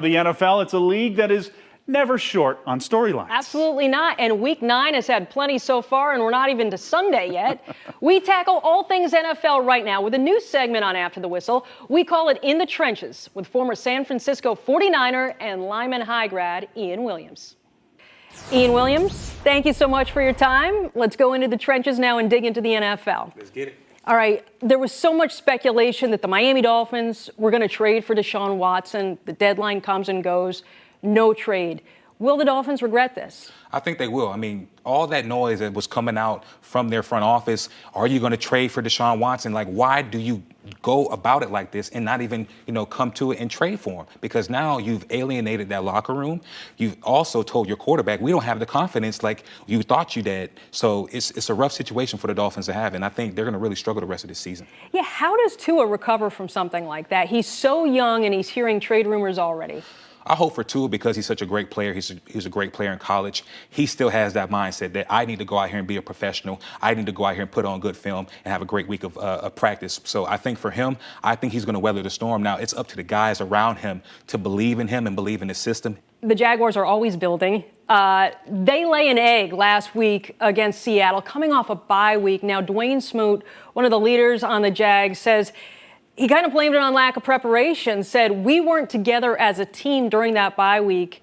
The NFL, it's a league that is never short on storylines. Absolutely not. And week 9 has had plenty so far, and we're not even to Sunday yet. We tackle all things NFL right now with a new segment on After the Whistle. We call it In the Trenches with former San Francisco 49er and Lyman High grad Ian Williams. Ian Williams, thank you so much for your time. Let's go into the trenches now and dig into the NFL. Let's get it. All right, there was so much speculation that the Miami Dolphins were going to trade for Deshaun Watson. The deadline comes and goes. No trade. Will the Dolphins regret this? I think they will. I mean, all that noise that was coming out from their front office, are you going to trade for Deshaun Watson? Like, why do you go about it like this and not even, come to it and trade for him? Because now you've alienated that locker room. You've also told your quarterback, we don't have the confidence like you thought you did. So it's a rough situation for the Dolphins to have, and I think they're going to really struggle the rest of this season. Yeah, how does Tua recover from something like that? He's so young and he's hearing trade rumors already. I hope for Tua because he's such a great player. He's a great player in college. He still has that mindset that I need to go out here and be a professional. I need to go out here and put on good film and have a great week of practice. So I think for him, I think he's going to weather the storm. Now, it's up to the guys around him to believe in him and believe in the system. The Jaguars are always building. They lay an egg last week against Seattle, coming off a bye week. Now, Dwayne Smoot, one of the leaders on the Jags, says he kind of blamed it on lack of preparation, said we weren't together as a team during that bye week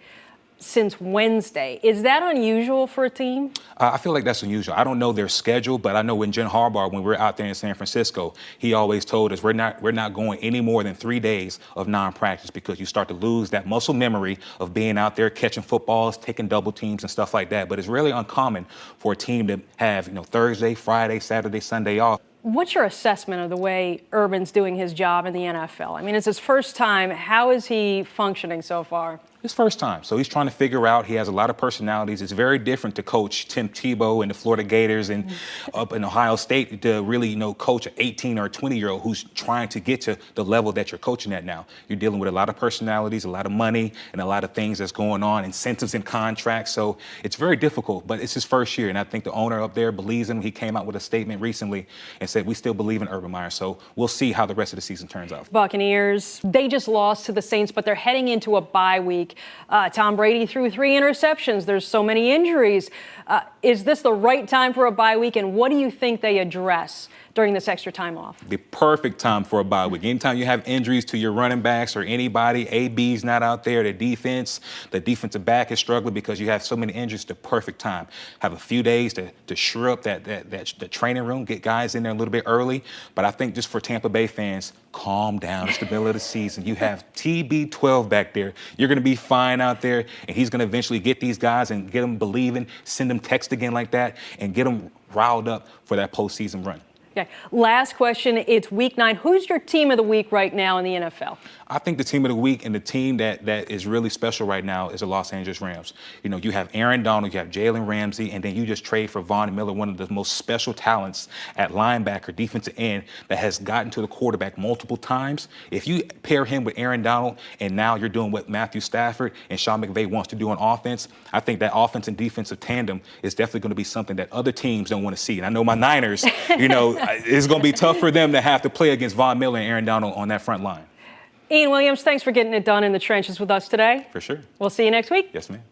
since Wednesday. Is that unusual for a team? I feel like that's unusual. I don't know their schedule, but I know when Jen Harbaugh, when we were out there in San Francisco, he always told us we're not going any more than 3 days of non-practice because you start to lose that muscle memory of being out there catching footballs, taking double teams and stuff like that. But it's really uncommon for a team to have, Thursday, Friday, Saturday, Sunday off. What's your assessment of the way Urban's doing his job in the NFL? I mean, it's his first time. How is he functioning so far? His first time. So he's trying to figure out. He has a lot of personalities. It's very different to coach Tim Tebow and the Florida Gators and up in Ohio State to really, coach an 18 or a 20-year-old who's trying to get to the level that you're coaching at now. You're dealing with a lot of personalities, a lot of money, and a lot of things that's going on, incentives and contracts. So it's very difficult, but it's his first year. And I think the owner up there believes in him. He came out with a statement recently and said, we still believe in Urban Meyer. So we'll see how the rest of the season turns out. Buccaneers, they just lost to the Saints, but they're heading into a bye week. Tom Brady threw 3 interceptions. There's so many injuries. Is this the right time for a bye week? And what do you think they address during this extra time off? The perfect time for a bye week. Anytime you have injuries to your running backs or anybody, AB's not out there, the defensive back is struggling because you have so many injuries, the perfect time. Have a few days to shore up the training room, get guys in there a little bit early. But I think just for Tampa Bay fans, calm down. It's the middle of the season. You have TB12 back there. You're going to be fine out there, and he's going to eventually get these guys and get them believing, send them text again like that, and get them riled up for that postseason run. Okay. Last question. It's week 9. Who's your team of the week right now in the NFL? I think the team of the week and the team that is really special right now is the Los Angeles Rams. You have Aaron Donald, you have Jalen Ramsey, and then you just trade for Von Miller, one of the most special talents at linebacker, defensive end, that has gotten to the quarterback multiple times. If you pair him with Aaron Donald, and now you're doing what Matthew Stafford and Sean McVay wants to do on offense, I think that offense and defensive tandem is definitely going to be something that other teams don't want to see. And I know my Niners, it's going to be tough for them to have to play against Von Miller and Aaron Donald on that front line. Ian Williams, thanks for getting it done in the trenches with us today. For sure. We'll see you next week. Yes, ma'am.